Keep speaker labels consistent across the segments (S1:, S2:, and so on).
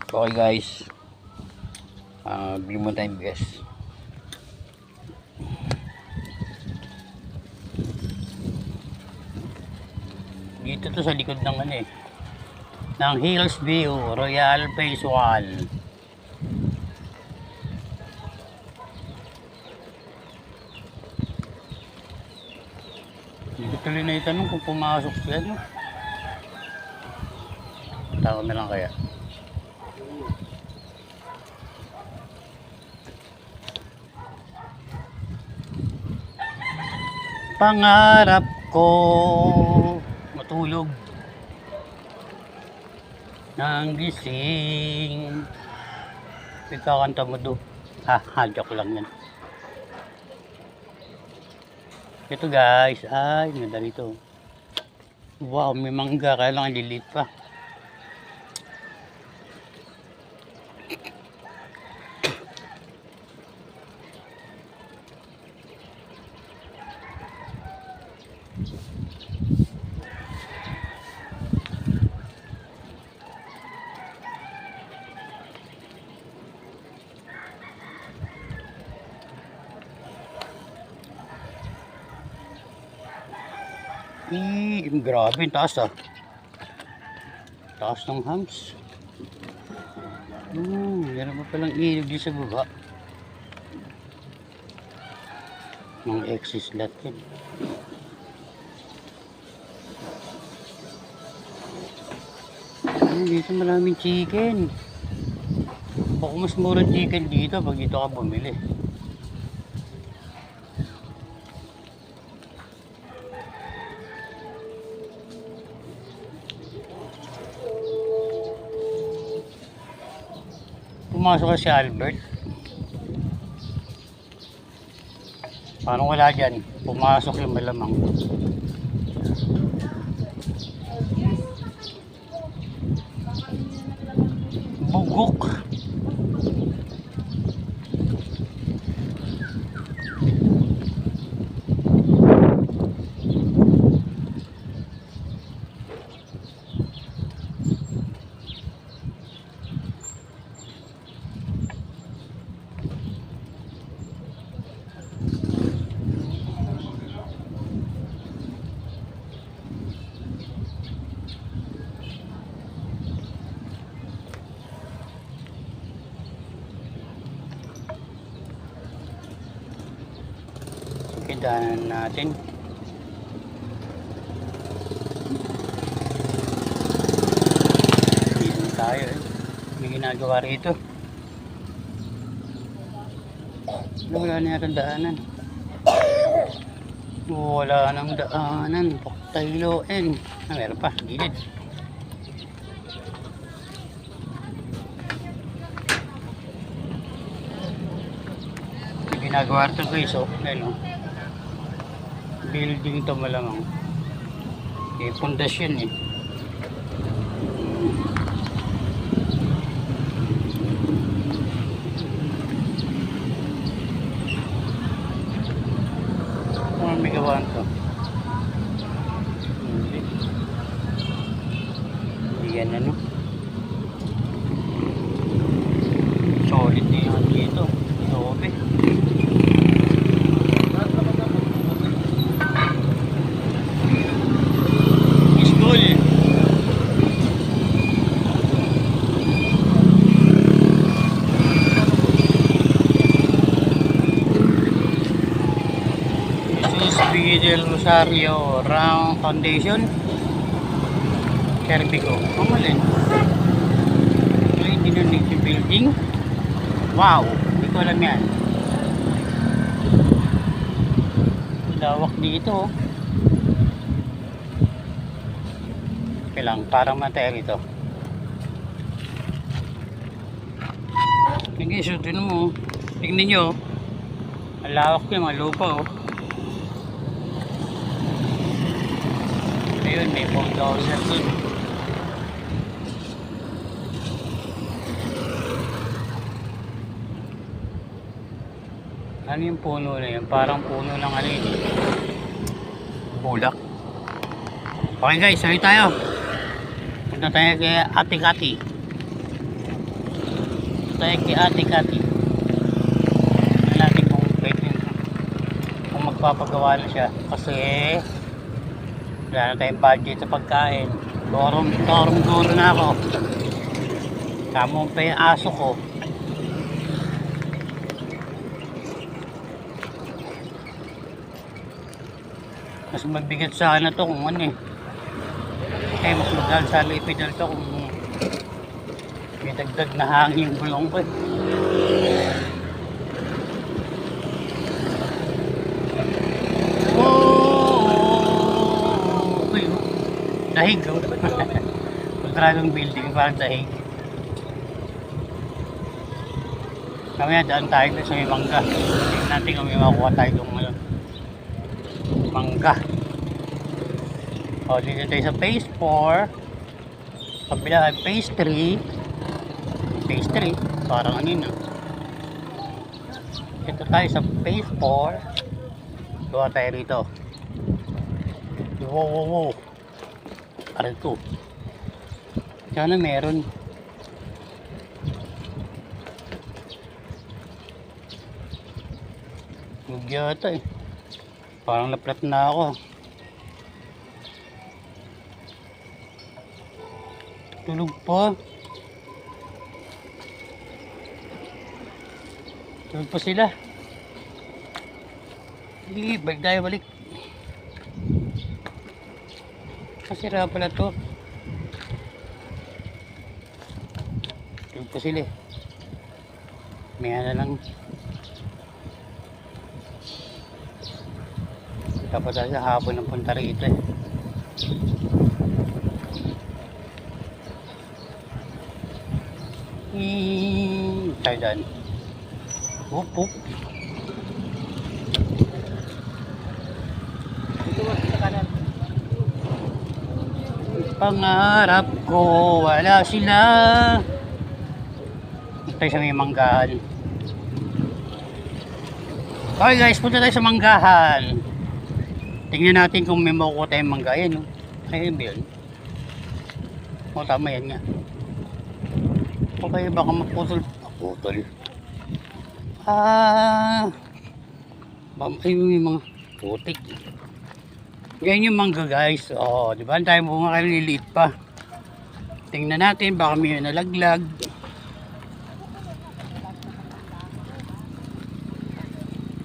S1: Okay guys, bili mo tayong bigas. Dito to sa likod ng ng Hillsview Royal Visual. Hindi ko tuloy na itanong kung pumasok siya, no? Tawag na lang kaya. Pangarap ko matulog nang gising. Pagkakanta mo do. Joke lang yan. Ito guys, ay ganda nito. Wow, may mangga, kaya lang lilit pa. Grabe, taas taas ng hams. Meron pa palang ilog dito sa baba ng exit lot yan. Dito maraming chicken. Baka mas murang chicken dito pag dito ka bumili. Pumasok ka si Albert. Parang wala dyan. Pumasok yung malamang. Bugok. Kitaan natin. Dito tayo May ginagawa rito. Wala na yata daanan. Wala nang daanan. Paktayloin. Meron pa. Gilid. May ginagawa rito guys. Ayun building to malamang. Pundasyon may gawaan to. Hindi yan solid na yun dito. Sobe. Del Rosario Round Foundation Kerbigo. Mamalin. Hindi na building. Wow, hindi ko alam yan. Lawak dito. Kailang parang matay ito. Sige, sutin mo. Tingnan nyo. Ang lawak yung mga lupa Ayun, may bulldozer dun. Ano yung puno na yun? Parang puno ng bulak. Okay guys, sabi tayo. Punta tayo kay Ate Kati. tayo kay Ate Cathy. Tingnan natin kung pwede, kung magpapagawa na siya. Kasi wala na tayong budget sa pagkain. Torong dulo na ako. Kamong pa yung aso ko. Mas mabigat sana to kung ano eh. Kaya mas magal sana ipidal to kung may dagdag na hangin yung gulong ko eh. Oh! Uy, dahig oh. Kontragong building, parang dahig. Kami daan tayo sa may mangga. Tingnan natin kung may makuha tayo itong mangga. O, dito tayo sa phase 4. Kabila ay phase 3. Phase 3, parang ano yun. Ito tayo sa phase 4. Gawa tayo rito. Wow. Ano ito? Sana meron. Huwag yata eh. Parang naplat na ako. Tulog pa. Tulog pa sila. Hindi, balik tayo, balik. Kasira pala to. Tulog pa sila eh. Maya na lang. Tapos sa hapon ng punta rito eh. Tayo dyan. Hup. Pangarap ko wala sila. Tayo sa may manggahan. Okay guys, punta tayo sa manggahan. Tingnan natin kung may makukuha tayong mangga. Ayan, no? Ayun ba yun? O, tama yan nga. Okay, baka maputol. Ayun may mga putik. Yan yung mangga guys. O, di ba? Tayo mga kaliliit pa. Tingnan natin, baka may nalaglag.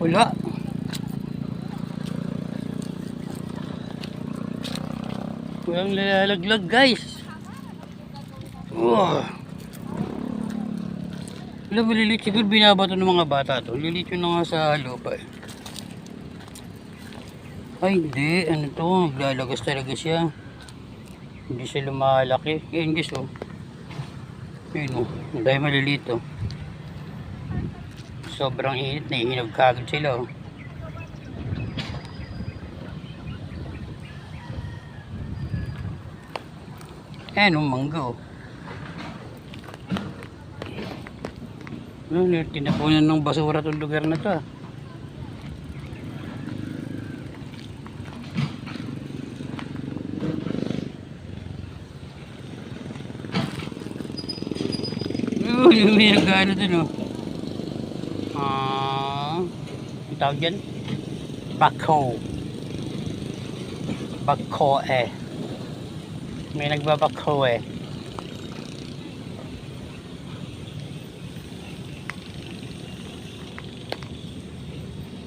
S1: Wala. Walang lalaglag guys. Wala, malilit siguro binabato ng mga bata to. Lilit yun na nga sa lupa eh. Ay hindi, ano to, naglalagas talaga siya. Hindi siya lumalaki. Ayun guys oh. Ayun oh, dahil maliliit oh. Sobrang init na, hinog kagad sila oh. Ayan oh, mangga oh. Tinapunan ng basura itong lugar na to ah. Yung may nagano dun oh. Ang tawag dyan? Bako eh. May nagbabako eh.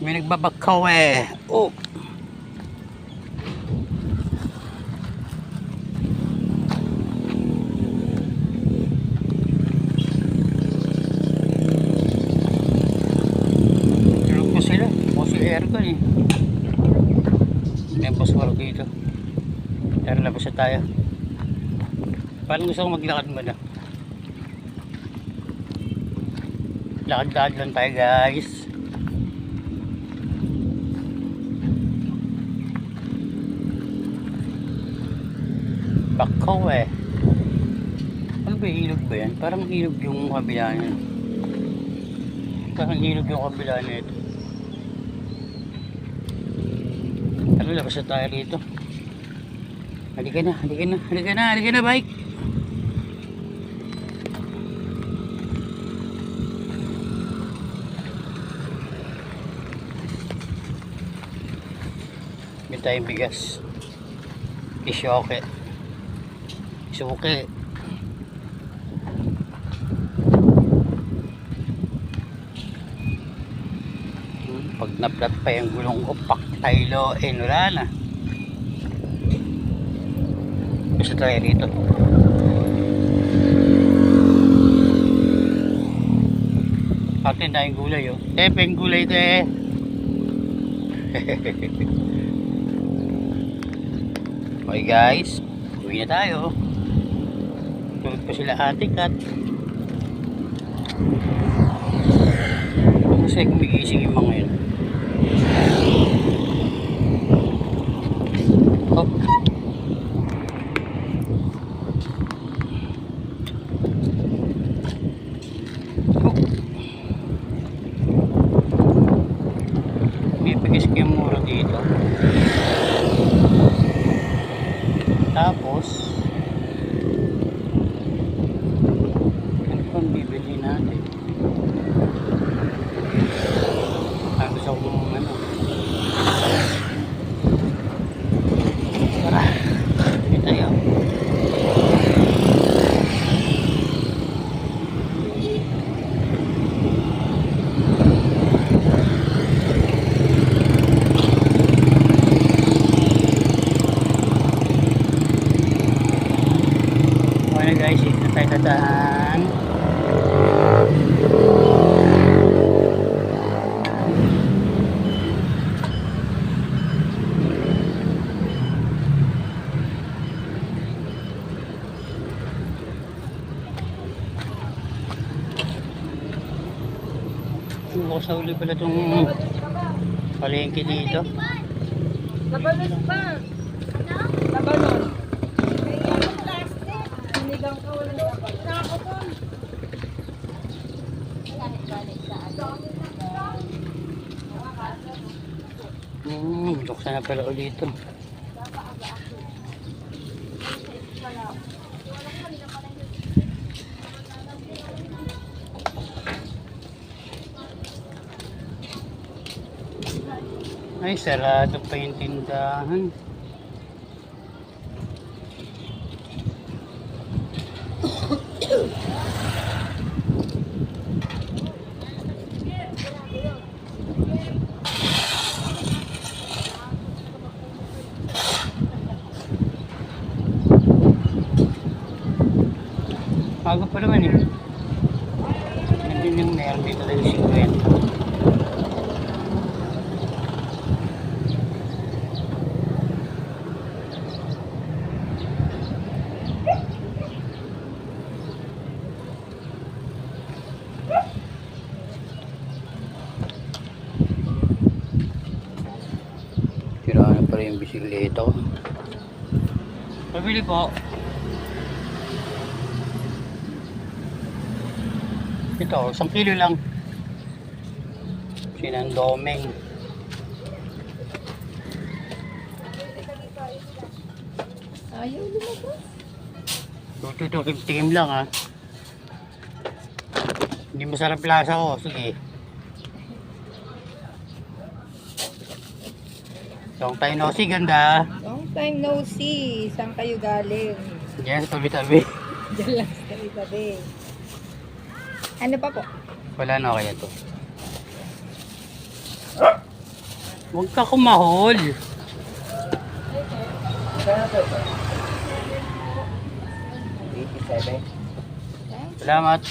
S1: May nagbabakaw eh. Oh. Tulog po sila. Puso aircon eh. May baswaro dito. Tara, labas na tayo. Parang gusto kong maglakad mo na. Lakad-lakad lang tayo guys. Bakaw eh. Ano ba, ilog ba yan? Parang ilog yung kabila niya. Parang ilog yung kabila niya ito. Ano, labas na tayo rito. Halika na bike. tayong bigas. Isyoke. Isuke. Pag naplat pa yung gulong ko, paktaylo, wala na. Gusto tayo dito. Atin tayong gulay, oh. Tepeng gulay, te. Okay guys, uwi na tayo. Tulog pa sila Ate Kat. Kasi kumigising yung mga yun. Oh. Bibigis ko yung mura dito. Tapos ano pang bibili natin? Ang gusto kong ano, tara, hindi tayo. Okay guys, ito na tayo dadaan. Bukas sa uli pala itong palengke dito.
S2: Labanos pa. Labanos. Sinigang ka, walang labanos. Nakakapon.
S1: Buksan na pala ulit ito. Ay, sarado pa yung tindahan. Bago pa naman eh. Nandun yung meron dito tayo 50. Tirahan na pala yung bisikleta ko. Pabili po. Ito, 1 kilo lang. Sinandomeng.
S2: Ayaw lumabas.
S1: 250 lang ha. Hindi masarap lasa ko. Sige. Long time no see, ganda.
S2: Long time no see. Saan kayo galing?
S1: Diyan sa tabi-tabi.
S2: Diyan lang sa tabi. Ano pa po?
S1: Wala na kaya to. Huwag ka kumahol. Salamat.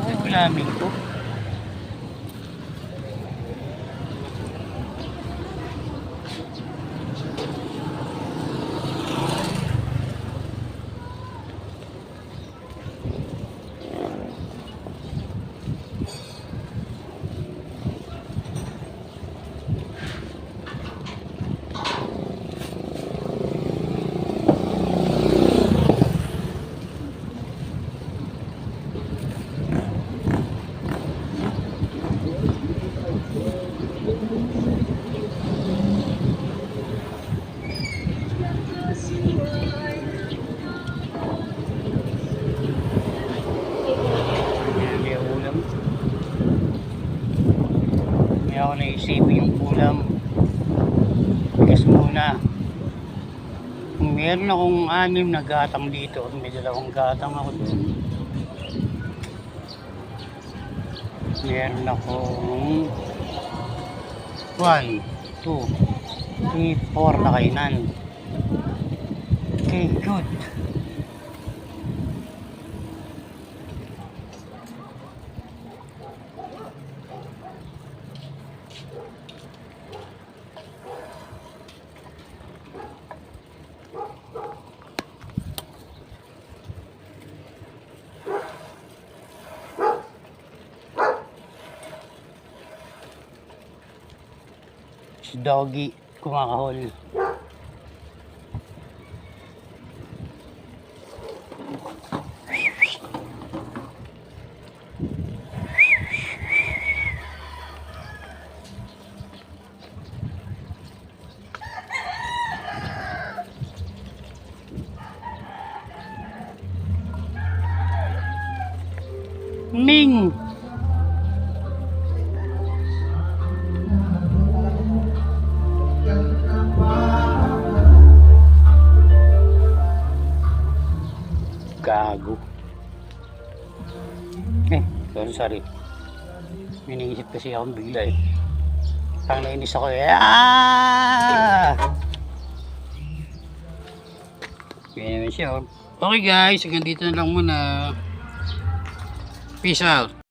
S1: Ay, ulamig ko. ako naisipin yung ulam. Bigas muna. Meron akong 6 na gatang dito. May 2 gatang ako doon. Meron akong 1, 2, 3, 4 na kainan. Okay, good. Si Doggy kumakahol. Ming! Gago. Sorry. May naisip kasi akong bigla eh. Parang nainis ako eh. Kaya naman siya oh. Okay guys, hanggang dito na lang muna. Peace out.